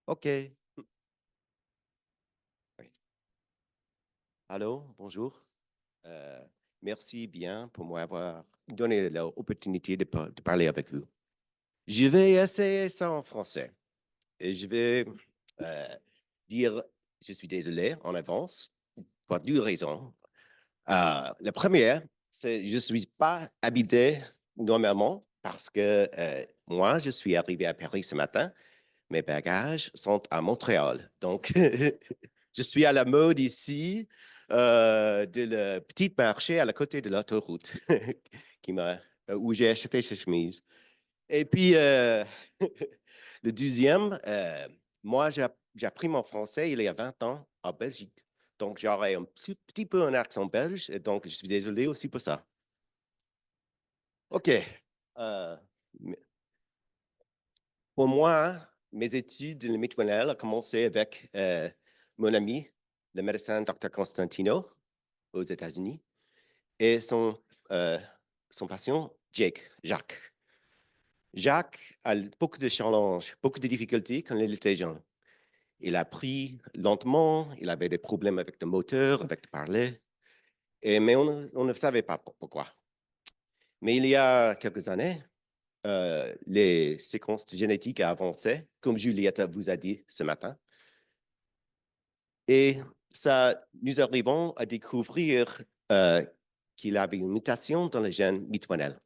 OK. Oui. Allô, bonjour. Euh, Merci bien pour m'avoir donné l'opportunité de parler avec vous. Je vais essayer ça en français et je vais euh, dire je suis désolé en avance pour deux raisons. La première, c'est que je ne suis pas habité normalement parce que moi, je suis arrivé à Paris ce matin. Mes bagages sont à Montréal. Donc, je suis à la mode ici de le petit marché à la côté de l'autoroute où j'ai acheté ces chemises. Et puis, le deuxième, moi, j'ai appris mon français il y a 20 ans en Belgique. Donc, j'aurais un petit peu un accent belge, et donc je suis désolé aussi pour ça. OK. Euh, pour moi, mes études de médecine ont commencé avec mon ami, le médecin Dr. Constantino, aux États-Unis, et son patient, Jacques. Jacques a beaucoup de challenges, beaucoup de difficultés quand il était jeune. Il a appris lentement, il avait des problèmes avec le moteur, avec le parler, mais on ne savait pas pourquoi. Mais il y a quelques années, les séquences génétiques ont avancé, comme Juliette vous a dit ce matin, et ça, nous arrivons à découvrir qu'il avait une mutation dans le gène mitoinel.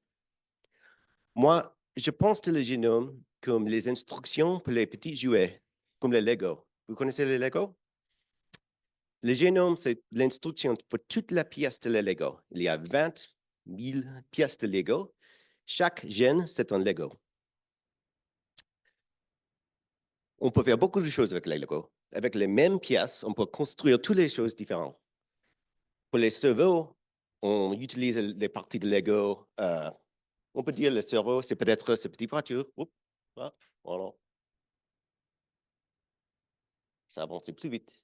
Moi, je pense que le génome comme les instructions pour les petits jouets, comme les Lego. Vous connaissez les Lego? Le génome, c'est l'instruction pour toute la pièce de Lego. Il y a 20 000 pièces de Lego. Chaque gène, c'est un Lego. On peut faire beaucoup de choses avec les Lego. Avec les mêmes pièces, on peut construire toutes les choses différentes. Pour les cerveaux, on utilise les parties de Lego. On peut dire le cerveau, c'est peut-être ces petites voitures. Oups, voilà. Ça avance plus vite.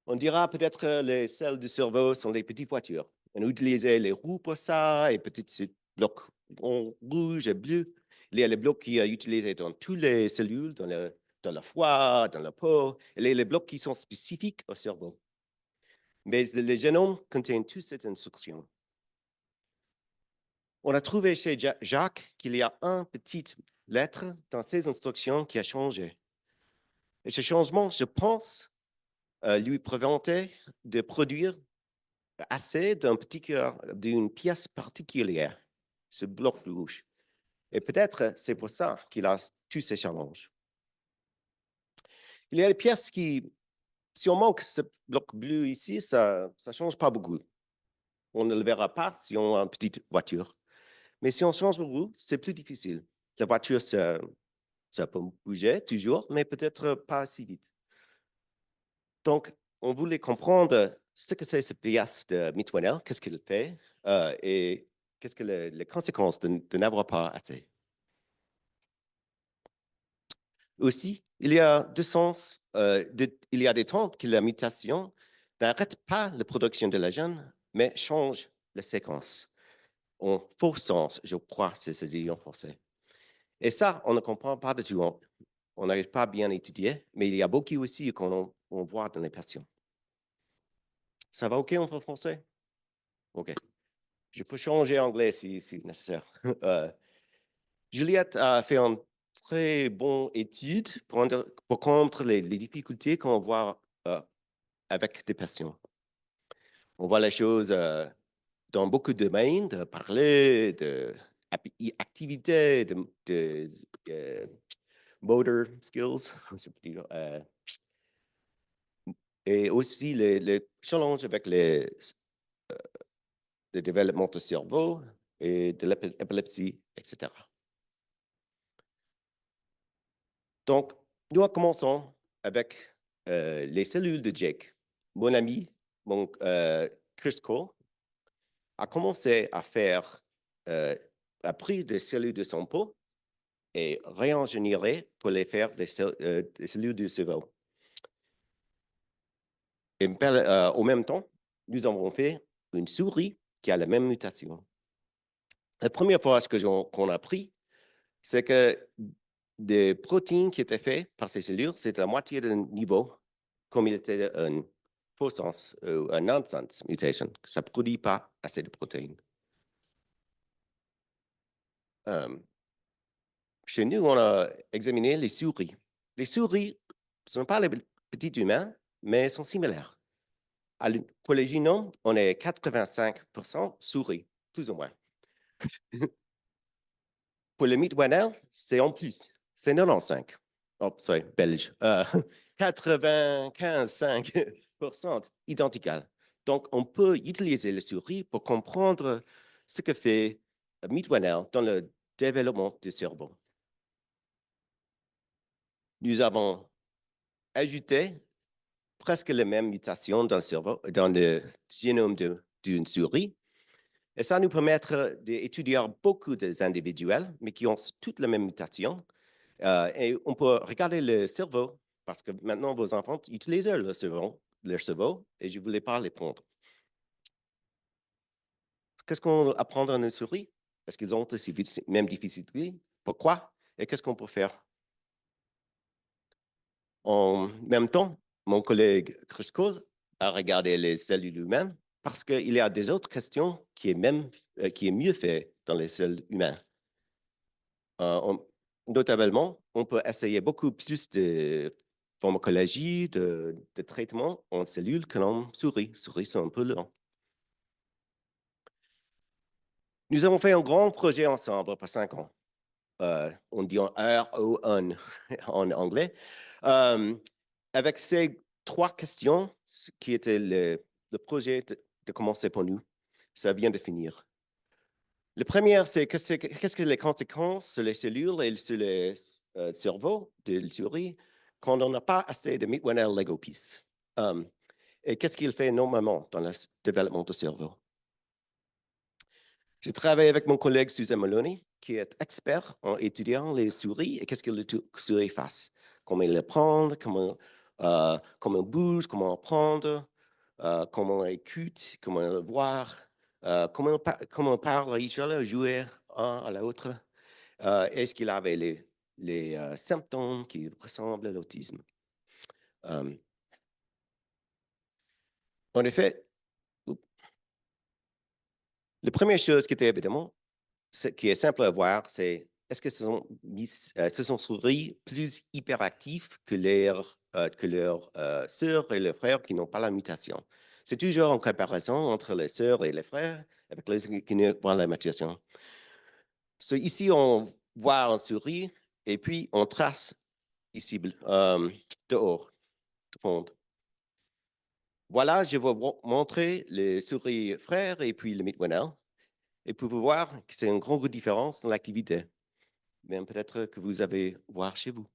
On dira peut-être les cells du cerveau sont des petites voitures. On utilisait les roues pour ça et petits blocs rouges et bleus. Il y a les blocs qui sont utilisés dans toutes les cellules, dans le foie, dans la peau. Il y a les blocs qui sont spécifiques au cerveau. Mais le génome contient toutes ces instructions. On a trouvé chez Jacques qu'il y a une petite lettre dans ces instructions qui a changé. Et ce changement, je pense, lui préventait de produire assez d'un petit cœur, d'une pièce particulière, ce bloc rouge. Et peut-être c'est pour ça qu'il a tous ces challenges. Il y a des pièces qui, si on manque ce bloc bleu ici, ça ne change pas beaucoup. On ne le verra pas si on a une petite voiture. Mais si on change beaucoup, c'est plus difficile. La voiture, ça peut bouger toujours, mais peut-être pas si vite. Donc, on voulait comprendre ce que c'est cette pièce de mitoinelle, qu'est-ce qu'il fait, et qu'est-ce que les conséquences de n'avoir pas assez. Aussi, il y a deux sens, il y a des temps que la mutation n'arrête pas la production de la gène, mais change la séquence. En faux sens, je crois, c'est ce dit en français. Et ça, on ne comprend pas du tout. On n'arrive pas à bien étudier, mais il y a beaucoup aussi qu'on voit dans les patients. Ça va OK en français? OK. Je peux changer anglais si nécessaire. Juliette a fait une très bonne étude pour comprendre les difficultés qu'on voit avec des patients. On voit les choses dans beaucoup de domaines, de parler, d'activités, de motor skills, et aussi les challenges avec le développement du cerveau et de l'épilepsie, etc. Donc, nous commençons avec les cellules de Jake. Mon ami, Chris Cole, a commencé à faire a pris des cellules de son peau et réingénierer pour les faire des cellules du cerveau. Et au même temps, nous avons fait une souris qui a la même mutation. La première fois qu'on a appris, c'est que des protéines qui étaient faites par ces cellules, c'est la moitié du niveau, comme il était un faux sens ou un nonsense mutation. Ça ne produit pas assez de protéines. Chez nous, on a examiné les souris. Les souris ne sont pas les petits humains, mais sont similaires. Pour les génomes, on est 85% souris, plus ou moins. Pour le Midwinter, c'est en plus, c'est 95. Oh, sorry, belge. 95,5% identical. Donc, on peut utiliser le souris pour comprendre ce que fait Midwinter dans le développement du cerveau. Nous avons ajouté presque les mêmes mutations dans le cerveau, dans le génome d'une souris. Et ça nous permet d'étudier beaucoup d'individuels, mais qui ont toutes les mêmes mutations. Et on peut regarder le cerveau, parce que maintenant, vos enfants utilisent leur cerveau, et je ne voulais pas les prendre. Qu'est-ce qu'on apprend dans une souris? Est-ce qu'ils ont ces mêmes difficultés? Pourquoi? Et qu'est-ce qu'on peut faire? En même temps, mon collègue Chris Cole a regardé les cellules humaines parce qu'il y a des autres questions qui est mieux fait dans les cellules humaines. Notamment, on peut essayer beaucoup plus de pharmacologie, de traitement en cellules que en souris. Souris sont un peu lents. Nous avons fait un grand projet ensemble pour 5 ans. On dit RON en anglais. Avec ces 3 questions, qui étaient le projet de commencer pour nous, ça vient de finir. Le premier, c'est qu'est-ce que les conséquences sur les cellules et sur le cerveau de la souris quand on n'a pas assez de Midwinter Lego Piece. Et qu'est-ce qu'il fait normalement dans le développement du cerveau? J'ai travaillé avec mon collègue Susan Maloney, qui est expert en étudiant les souris et qu'est-ce que les souris fassent. Comment ils les prennent, comment ils bougent, comment apprendre, comment ils écoutent, comment ils voient, comment ils parlent à each other, jouer un à l'autre. Est-ce qu'il avait les symptômes qui ressemblent à l'autisme? En effet, la première chose qui était évidemment, ce qui est simple à voir, c'est est-ce que ce sont souris plus hyperactifs que leurs sœurs et leurs frères qui n'ont pas la mutation. C'est toujours en comparaison entre les sœurs et les frères avec les qui n'ont pas la mutation. Ici, on voit une souris et puis on trace ici dehors, de fond. Voilà, je vais vous montrer les souris frères et puis le Midwinter. Et pour vous voir que c'est une grande différence dans l'activité. Même peut-être que vous avez voir chez vous.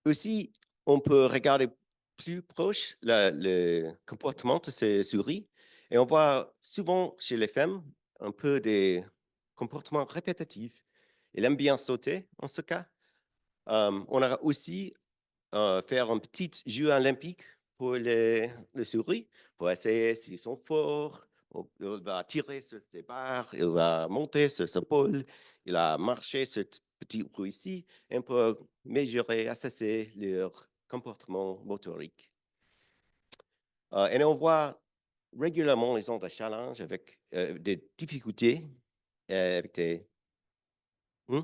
Aussi, on peut regarder plus proche le comportement de ces souris et on voit souvent chez les femmes un peu des comportements répétitifs. Elles aiment bien sauter en ce cas. On a aussi faire un petit jeu olympique pour les souris, pour essayer s'ils sont forts. Il va tirer sur ses barres, il va monter sur sa pôle, il va marcher sur ce petit trou ici, et on peut mesurer, assesser leur comportement motorique. Et on voit régulièrement ils ont des challenges avec des difficultés, avec des... Hmm?